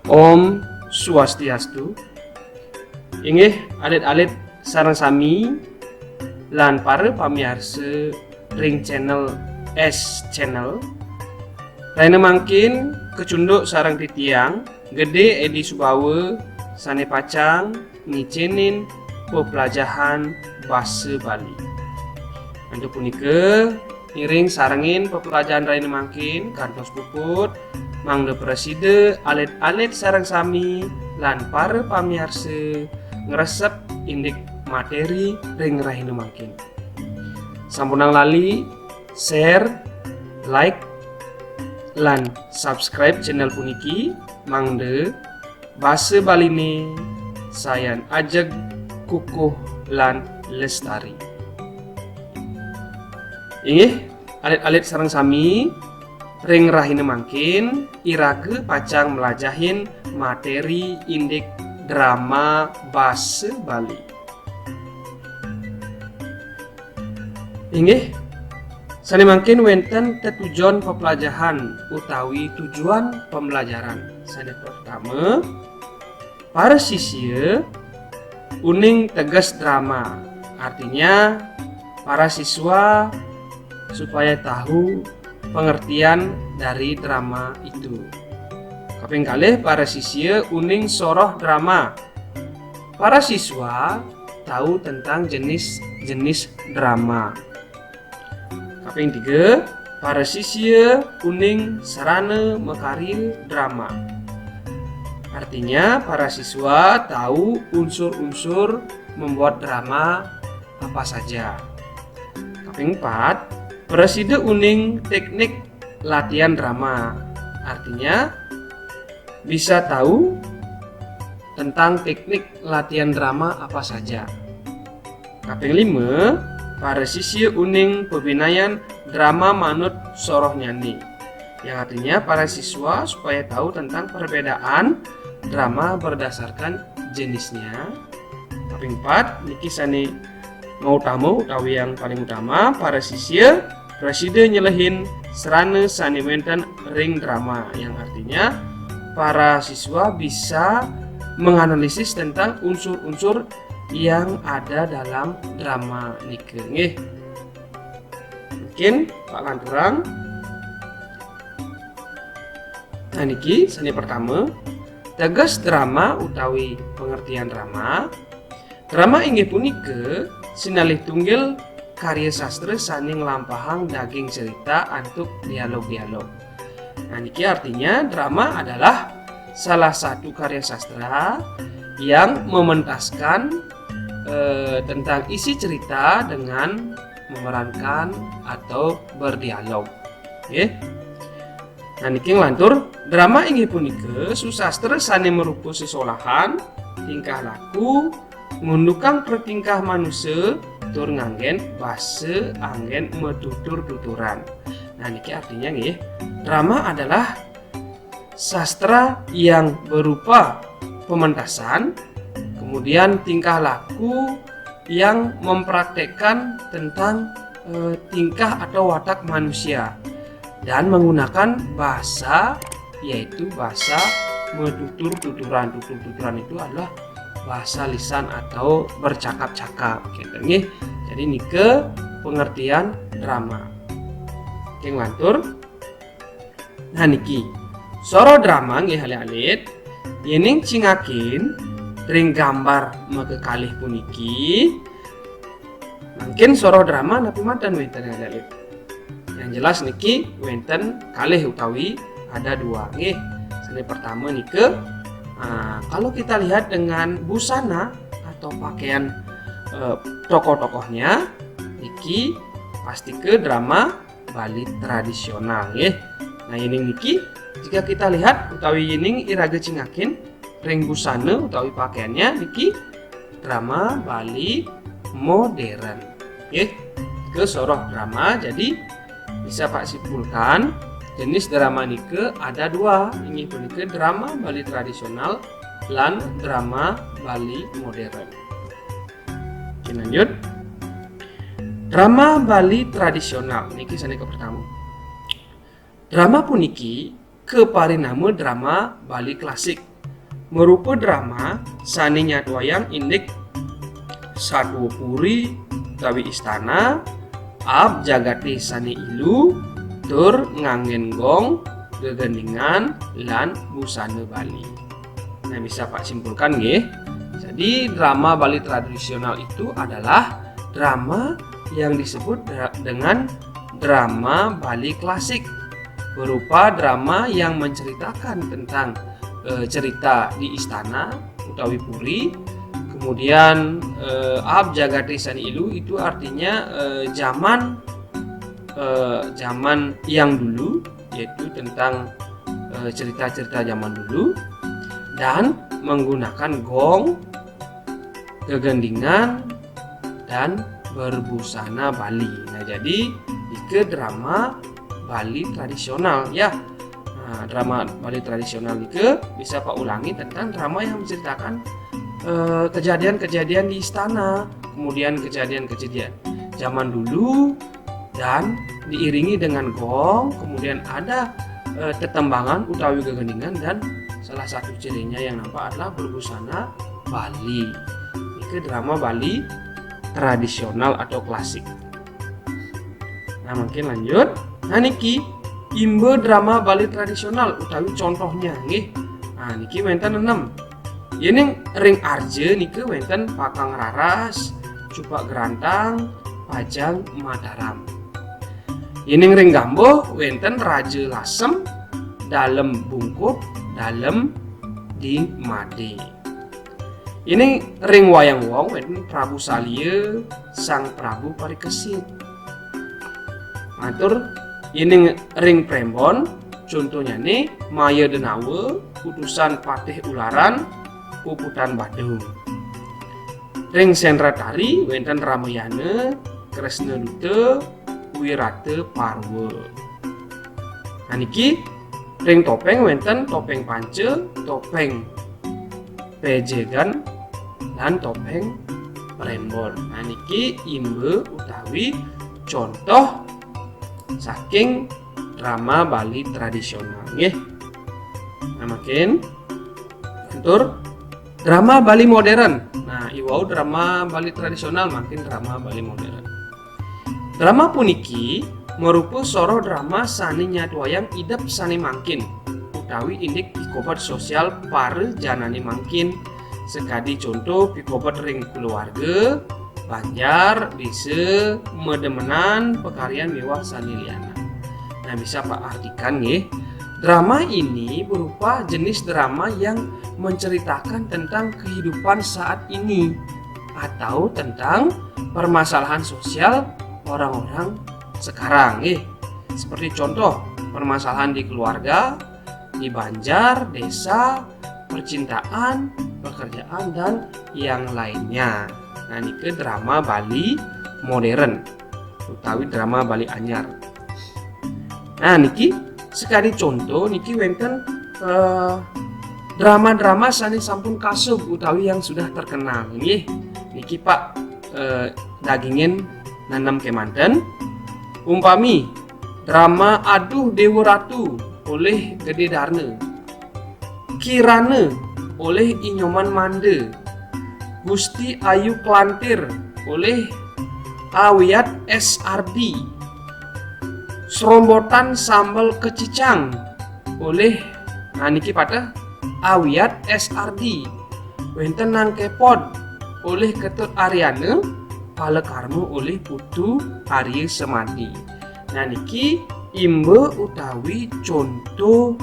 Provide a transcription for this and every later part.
Om Swastiastu. Inggih alit-alit sareng sami lan para pamirsa ring channel S channel. Lainnya mangkin kecunduk sarang titiang gede edi Subawa sane pacang ngicinin pepelajahan bahasa Bali. Untuk punika iring sarangin pepelajahan lainnya mangkin kantos puput mangde preside alit-alit sarang sami lan para pamirsa ngresep indik materi ring rahina mangkin. Sampunang lali share, like, lan subscribe channel puniki mangde bahasa Baline sayan ajeg kukuh lan lestari. Inggih alit-alit sareng sami ring rahina mangkin irage pacang melajahin materi indik drama bahasa Bali. Inggih sane mangkin wenten tetujuan pepelajaran utawi tujuan pembelajaran. Sane pertama para siswa uning tegas drama, artinya para siswa supaya tahu pengertian dari drama itu. Kaping kalih para siswa uning soroh drama, para siswa tahu tentang jenis-jenis drama. Kaping 3 para siswa uning sarana mekari drama, artinya para siswa tahu unsur-unsur membuat drama apa saja. Kaping 4 preside uning teknik latihan drama, artinya bisa tahu tentang teknik latihan drama apa saja. Kaping 5 para siswa uning pembinaan drama manut soroh nyanyi, yang artinya para siswa supaya tahu tentang perbedaan drama berdasarkan jenisnya. Kaping 4 niki sane mau utama utawi yang paling utama para siswa presiden nyelehin serana sane wenten ring drama, yang artinya para siswa bisa menganalisis tentang unsur-unsur yang ada dalam drama nike. Nggih. Mungkin Pak Lanturang. Nah niki sane pertama tegas drama utawi pengertian drama. Drama inggih punika sinalih tunggal karya sastra sane nglampahang daging cerita antuk dialog-dialog. Nah niki artinya drama adalah salah satu karya sastra yang mementaskan tentang isi cerita dengan memerankan atau berdialog. Okay. Nah niki nglantur drama inggih punika susastra sane merupa sesolahan tingkah laku ngundukang pertingkah manusia tur nganggen bahasa anggen metutur-tuturan. Nah niki artinya nggih, drama adalah sastra yang berupa pementasan, kemudian tingkah laku yang mempraktekkan tentang tingkah atau watak manusia dan menggunakan bahasa, yaitu bahasa metutur-tuturan. Tutur-tuturan itu adalah bahasa lisan atau bercakap-cakap gitu nggih. Jadi nike pengertian drama. Oke ngantur. Nah niki soro drama nggih alit-alit yening cingakin ring gambar mekekalih puniki. Mungkin soro drama napi manten wenten alit-alit. Yang jelas niki wenten kalih utawi ada dua nggih. Sane pertama nike kalau kita lihat dengan busana atau pakaian tokoh-tokohnya, niki pasti ke drama Bali tradisional ya. Nah ini niki jika kita lihat utawi yining irage cingakin ring busana utawi pakaiannya niki drama Bali modern ya. Ke soroh drama, jadi bisa Pak simpulkan jenis drama nike ada dua, ini punika drama Bali tradisional lan drama Bali modern. Oke, lanjut. Drama Bali tradisional niki sanika pertama. Drama puniki keparinama drama Bali klasik merupa drama sani nyatwayang indik satwa puri utawi istana ab jagati sani ilu tur ngangen gong gegendingan lan busana Bali. Nah, bisa Pak simpulkan nggih. Jadi drama Bali tradisional itu adalah drama yang disebut dengan drama Bali klasik, berupa drama yang menceritakan tentang cerita di istana utawi puri. Kemudian ab jagati sani ilu itu artinya zaman yang dulu, yaitu tentang cerita-cerita zaman dulu, dan menggunakan gong, kegendingan, dan berbusana Bali. Nah, jadi itu drama Bali tradisional ya. Nah, drama Bali tradisional itu bisa Pak ulangi tentang drama yang menceritakan kejadian-kejadian di istana, kemudian kejadian-kejadian zaman dulu, dan diiringi dengan gong, kemudian ada tetembangan utawi gegendingan, dan salah satu cirinya yang nampak adalah berbusana Bali. Itu drama Bali tradisional atau klasik. Nah, mungkin lanjut. Nah, niki imbe drama Bali tradisional utawi contohnya nggih. Nah, niki wenten 6. Ini ring arje niki wenten Pakang Raras, Cupak Gerantang, Pajang Mataram. Ini ring gambo wenten Raja Lasem, Dalem Bungkup, Dalem di Made. Ini ring wayang wong wenten Prabu Salya, Sang Prabu Parikesit. Matur ini ring prembon contohnya nih Maya Denawa, Utusan Patih Ularan, Puputan Badung. Ring Sendra Tari wenten Ramayana, Kresna Duta, Wirata Parwa. Nah, niki ring topeng wenten Topeng Panca, Topeng Pejegan, dan Topeng Prembon. Nah, niki imbe utawi contoh saking drama Bali tradisional nggih. Nah, makin atur drama Bali modern. Nah, iwau drama Bali tradisional makin drama Bali modern. Drama puniki merupa soro drama sani nyatwayang idep sani mangkin utawi indik pikobat sosial pare janani mangkin. Sekadi contoh pikobat ring keluarga, Banjar, bisa medemenan pekarian mewah sani liana. Nah, bisa Pak artikan nggih. Drama ini berupa jenis drama yang menceritakan tentang kehidupan saat ini atau tentang permasalahan sosial orang-orang sekarang. Seperti contoh permasalahan di keluarga, di Banjar, desa, percintaan, pekerjaan, dan yang lainnya. Nah, ini ke drama Bali modern utawi drama Bali anyar. Nah, niki sekali contoh niki wenten drama-drama sani sampun kasub utawi yang sudah terkenal. Niki Pak dagingin nanam kemanten. Umpami drama Aduh Dewa Ratu oleh Gede Darne, Kirana oleh Inyoman Mande, Gusti Ayu Klantir oleh Awiyat SRD, Serombotan Sambal Kecicang oleh niki pada Awiyat SRD, wenten Nangkepod oleh Ketut Aryana, Palekarmo oleh Putu Arya Semadi. Nah, niki imbe utawi contoh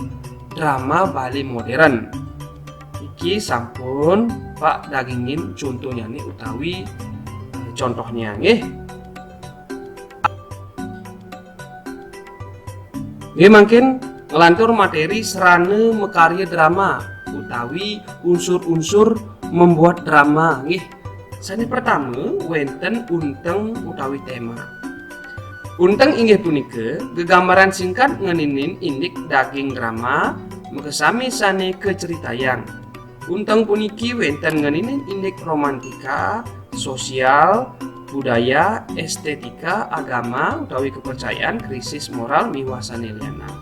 drama Bali modern. Niki sampun Pak dagingin contohnya nih utawi contohnya nggih. Nggih mangkin ngelantur materi serana mekarya drama utawi unsur-unsur membuat drama nggih. Sani pertama wenten unteng utawi tema. Unteng inggih punika gegambaran singkat ngeninin indik daging drama mekesami sane keceritayang. Unteng puniki wenten ngeninin indik romantika, sosial, budaya, estetika, agama utawi kepercayaan, krisis moral miwah sane liana.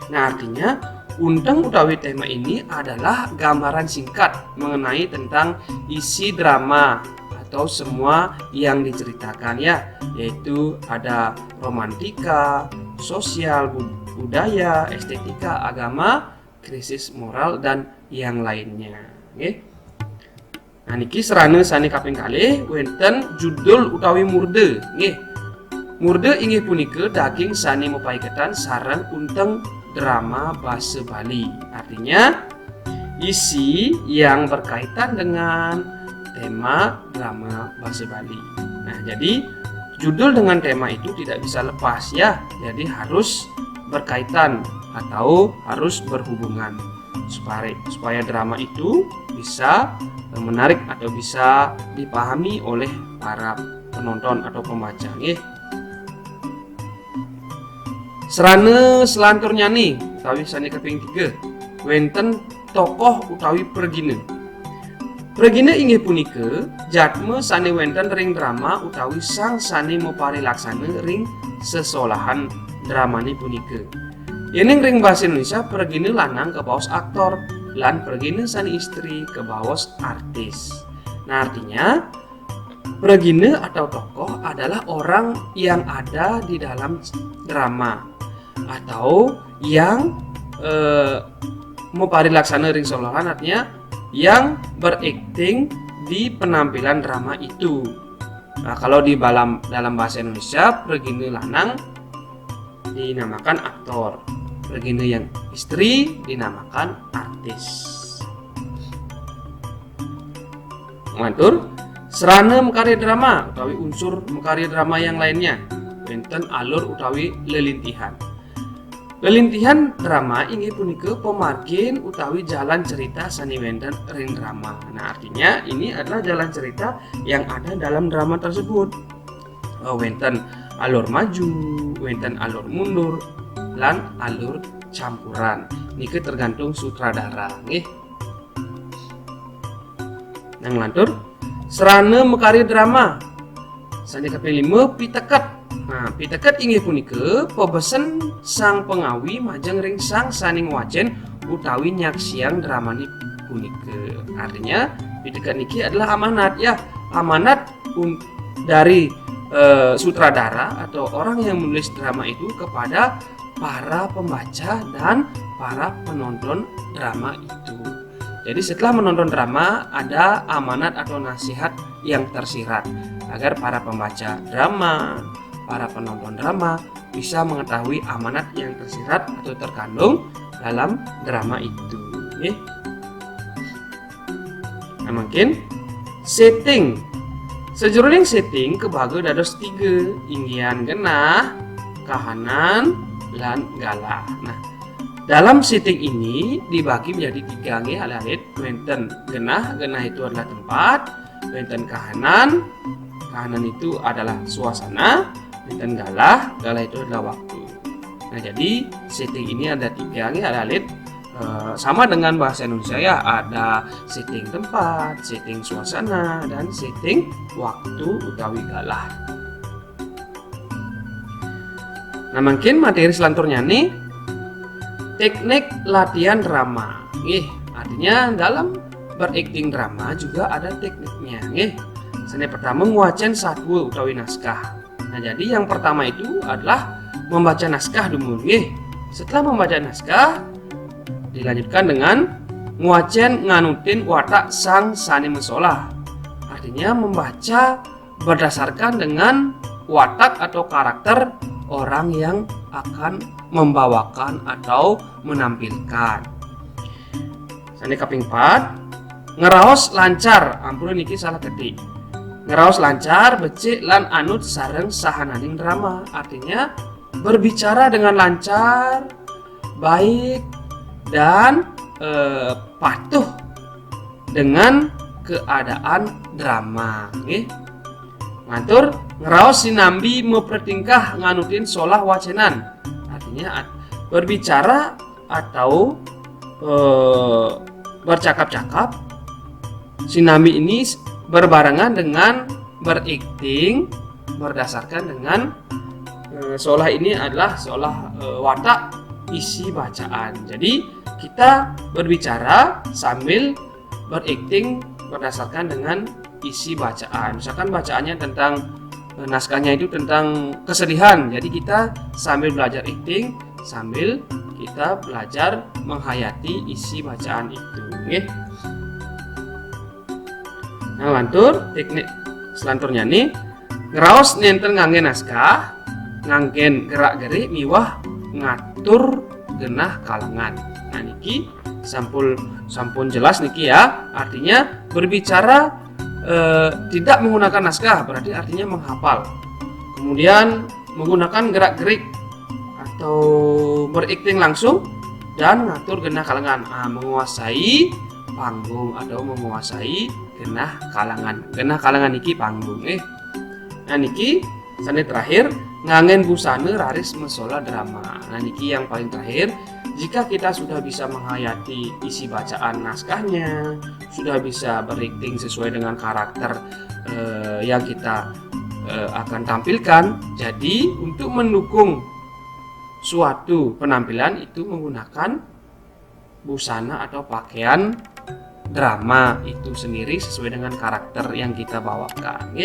Nah, artinya Unteng utawi tema ini adalah gambaran singkat mengenai tentang isi drama atau semua yang diceritakan ya, yaitu ada romantika, sosial, budaya, estetika, agama, krisis moral, dan yang lainnya. Oke. Nah niki serana sani kaping kalih wonten judul utawi murde. Nggih. Murde inggih punika daging sani mapaiketan sareng unteng drama basa Bali. Artinya isi yang berkaitan dengan tema drama basa Bali. Nah, jadi judul dengan tema itu tidak bisa lepas ya. Jadi harus berkaitan atau harus berhubungan supaya drama itu bisa menarik atau bisa dipahami oleh para penonton atau pembaca. Serana selantur nyani utawi sani kaping 3 wenten tokoh utawi pregine. Pregine inggih punika jatme sani wenten ring drama utawi sang sani mopari laksana ring sesolahan dramani punika. Yening ring bahasa Indonesia pregine lanang kebaos aktor lan pregine sani istri kebaos artis. Nah artinya pregine atau tokoh adalah orang yang ada di dalam drama atau yang mopari laksana ring solohan, artinya yang berakting di penampilan drama itu. Nah, kalau di dalam bahasa Indonesia pregine lanang dinamakan aktor, pregine yang istri dinamakan artis. Matur serana mekari drama utawi unsur mekari drama yang lainnya wonten alur utawi lelintihan. Lelintihan drama inggih punika pemargin utawi jalan cerita sani wonten ring drama. Nah, artinya ini adalah jalan cerita yang ada dalam drama tersebut. Wonten alur maju, wonten alur mundur, lan alur campuran. Niki tergantung sutradara, nggih. Nang lantur serana mekari drama sani kaping 5 piteket. Nah, piteket inggih punika pebesen sang pengawi majeng ring sang saning wacen utawi nyaksiang dramani punika. Artinya piteket niki adalah amanat ya, amanat dari sutradara atau orang yang menulis drama itu kepada para pembaca dan para penonton drama itu. Jadi setelah menonton drama ada amanat atau nasihat yang tersirat agar para pembaca drama, para penonton drama bisa mengetahui amanat yang tersirat atau terkandung dalam drama itu. Nah, mungkin setting sejroning setting kebagi dados 3 inggian genah, kahanan, lan galah. Nah, dalam setting ini dibagi menjadi 3 nggih alalit wonten genah itu adalah tempat, wonten kahanan itu adalah suasana, dan galah itu adalah waktu. Nah jadi setting ini ada 3 nih alalit sama dengan bahasa Indonesia ya, ada setting tempat, setting suasana, dan setting waktu utawi galah. Nah mungkin materi selanturnya nih teknik latihan drama. Artinya dalam berakting drama juga ada tekniknya. Seni pertama nguacen satwa utawi naskah. Nah, jadi yang pertama itu adalah membaca naskah dulu. Setelah membaca naskah, dilanjutkan dengan nguacen nganutin watak sang sani mesolah. Artinya membaca berdasarkan dengan watak atau karakter orang yang akan membawakan atau menampilkan. Sani kaping 4, ngeraos lancar. Ampun niki salah ketik. Ngeraos lancar, becik, lan anut sareng sahananing drama. Artinya berbicara dengan lancar, baik, dan patuh dengan keadaan drama. Matur ngeraos sinambi mempertingkah nganutin solah wacenan. Artinya berbicara atau bercakap-cakap sinambi ini berbarengan dengan berakting berdasarkan dengan seolah ini adalah seolah watak isi bacaan. Jadi kita berbicara sambil berakting berdasarkan dengan isi bacaan. Misalkan bacaannya tentang naskahnya itu tentang kesedihan, jadi kita sambil belajar acting sambil kita belajar menghayati isi bacaan itu. Okay? Nah, lantur teknik selanturnya nih ngeraos nenten ngangge naskah, nganggen gerak-gerik miwah ngatur genah kalangan. Nah niki sampun jelas niki ya, artinya berbicara tidak menggunakan naskah berarti artinya menghafal, kemudian menggunakan gerak-gerik atau berakting langsung dan ngatur genah kalangan, menguasai panggung atau menguasai genah kalangan niki panggung. Nah niki sane terakhir ngangen busana raris mesola drama. Nah niki yang paling terakhir, jika kita sudah bisa menghayati isi bacaan naskahnya, sudah bisa berakting sesuai dengan karakter yang kita akan tampilkan, jadi untuk mendukung suatu penampilan itu menggunakan busana atau pakaian drama itu sendiri sesuai dengan karakter yang kita bawakan.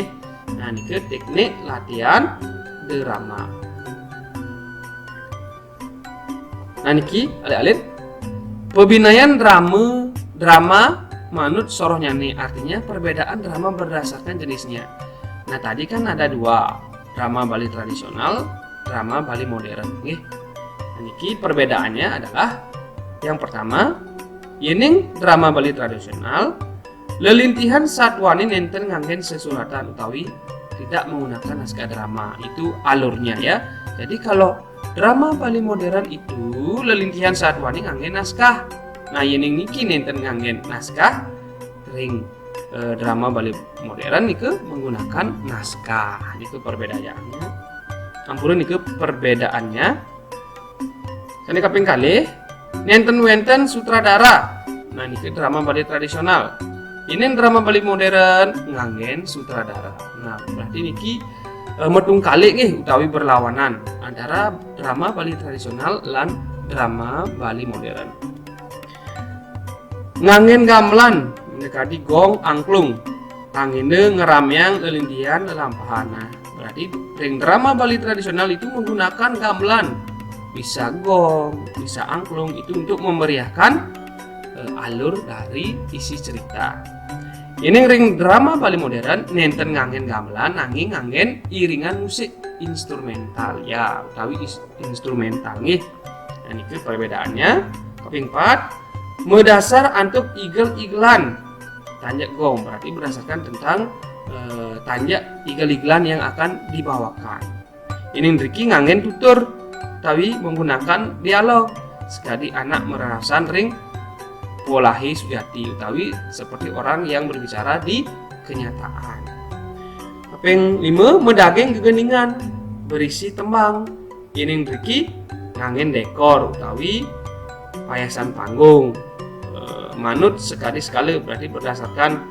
Nah ini teknik latihan drama. Nah niki alit-alit pebinayan drama manut soroh nyane, artinya perbedaan drama berdasarkan jenisnya. Nah tadi kan ada dua, drama Bali tradisional, drama Bali modern. Nah niki perbedaannya adalah yang pertama, yening drama Bali tradisional lelintihan satwani nenten nganggen sesuratan utawi tidak menggunakan naskah drama, itu alurnya ya. Jadi kalau drama Bali modern itu lelintihan satwani nganggen naskah. Nah yening niki nenten nganggen naskah, ring drama Bali modern niku menggunakan naskah. Itu perbedaannya. Ampun niku perbedaannya. Sane kaping kalih nenten wenten sutradara. Nah niku drama Bali tradisional. Ini drama Bali modern nganggen sutradara. Nah berarti niki metung kali nih utawi berlawanan antara drama Bali tradisional lan drama Bali modern. Nganggen gamelan mendekati gong angklung, tangine ngeramyang lelintihan lelampahan. Nah berarti ring drama Bali tradisional itu menggunakan gamelan, bisa gong, bisa angklung, itu untuk memeriahkan alur dari isi cerita. Ini ring drama Bali modern nenten nganggen gamelan nanging nganggen iringan musik instrumental ya, utawi instrumental nggih. Nah niki perbedaannya. Kaping 4 medasar antuk igel-igelan tanjak gong, berarti berdasarkan tentang tanjak igel-igelan yang akan dibawakan. Ini nriki nganggen tutur utawi menggunakan dialog, sekali anak merarasan ring Polahi Sujati utawi seperti orang yang berbicara di kenyataan. Kaping 5 medageng gegeningan berisi tembang. Ini nriki nganggen dekor utawi payasan panggung. Manut sekali berarti berdasarkan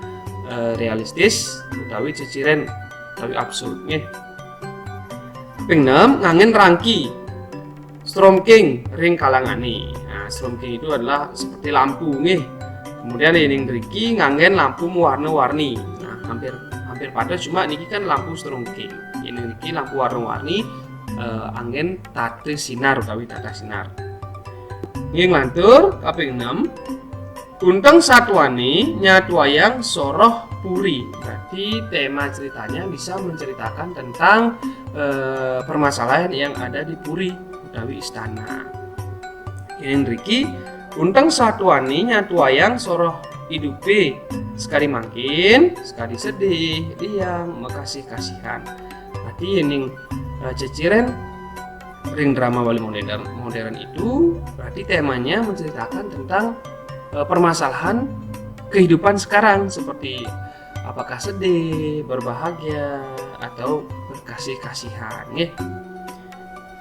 realistis utawi ciciren utawi absurd nggih. Kaping 6 nganggen rangki stromking ring kalangane. Stromking itu adalah seperti lampu nggih. Kemudian ini nriki nganggen lampu warna-warni. Nah, hampir pada cuma niki kan lampu stromking. Ini nriki lampu warna-warni anggen tate sinar utawi tata sinar. Nggih lantur kaping 6. Kunteng satwani nyatwayang soroh puri. Berarti tema ceritanya bisa menceritakan tentang permasalahan yang ada di puri utawi istana. Ini nriki unteng satwani nyatuayang soroh idupe sekali mangkin, sekali sedih, diam, makasih kasihan. Berarti ini ceciren ring drama Bali modern itu berarti temanya menceritakan tentang permasalahan kehidupan sekarang, seperti apakah sedih, berbahagia, atau berkasih kasihan ya.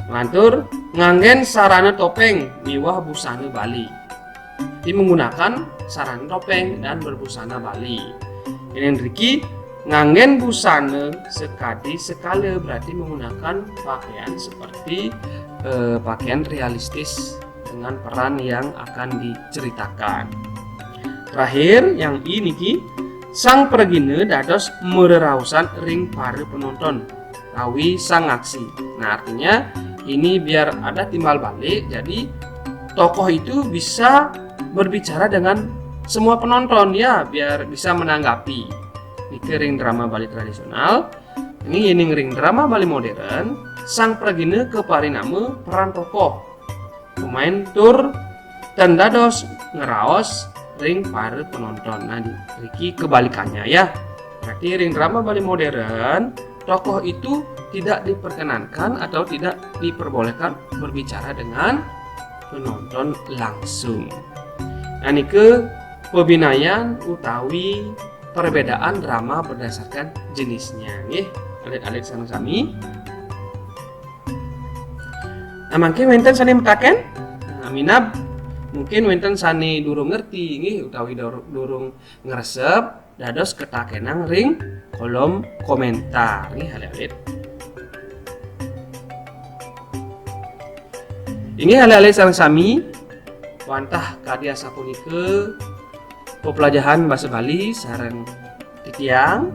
Lantur nganggen sarana topeng miwah busana Bali. Ini menggunakan sarana topeng dan berbusana Bali. Ini nriki nganggen busana sekali berarti menggunakan pakaian seperti pakaian realistis dengan peran yang akan diceritakan. Terakhir yang ini ki, sang pergine dados mererausan ring para penonton tawi sang aksi. Nah, artinya ini biar ada timbal balik, jadi tokoh itu bisa berbicara dengan semua penonton ya, biar bisa menanggapi. Ini ring drama Bali tradisional. Ini ring drama Bali modern. Sang pergine kepariname peran tokoh pemain tur dan dados ngeraos ring para penonton. Nah, ini kebalikannya ya. Berarti ring drama Bali modern, tokoh itu tidak diperkenankan atau tidak diperbolehkan berbicara dengan penonton langsung. Nah, ini ke pembinaan utawi perbedaan drama berdasarkan jenisnya. Nih, alit-alit sami. Nah, mungkin wenten sani metaken. Nah, minab mungkin wenten sani durung ngerti nggih utawi durung ngresep dados ketakenang ring kolom komentar nih alit-alit. Ini alit-alit sami wantah kadia sapunike pepelajaran bahasa Bali sareng titiang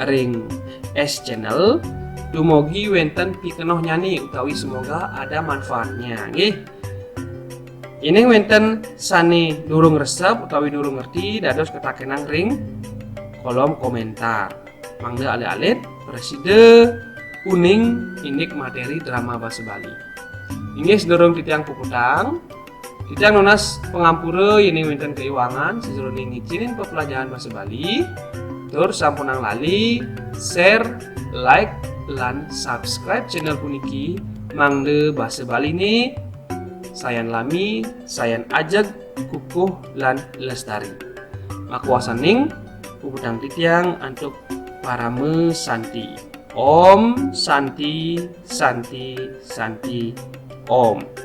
ring S channel dumugi wenten pikenoh nyani utawi semoga ada manfaatnya nggih. Ini wenten sani durung resep utawi durung ngerti dados ketakenang ring kolom komentar. Mangga alit-alit preside kuning indik materi drama bahasa Bali. Ini sedurung titiang puputang. Titiang nonas pengampura ini wenten keuangan sejroning ngicinin pepelajaran bahasa Bali. Tur sampunang lali share, like, lan subscribe channel puniki mangde bahasa Bali nih. Sayan lami, sayan ajak kukuh lan lestari. Makuasaning puputang titiang untuk para mesanti. Om Santi Santi Santi Om.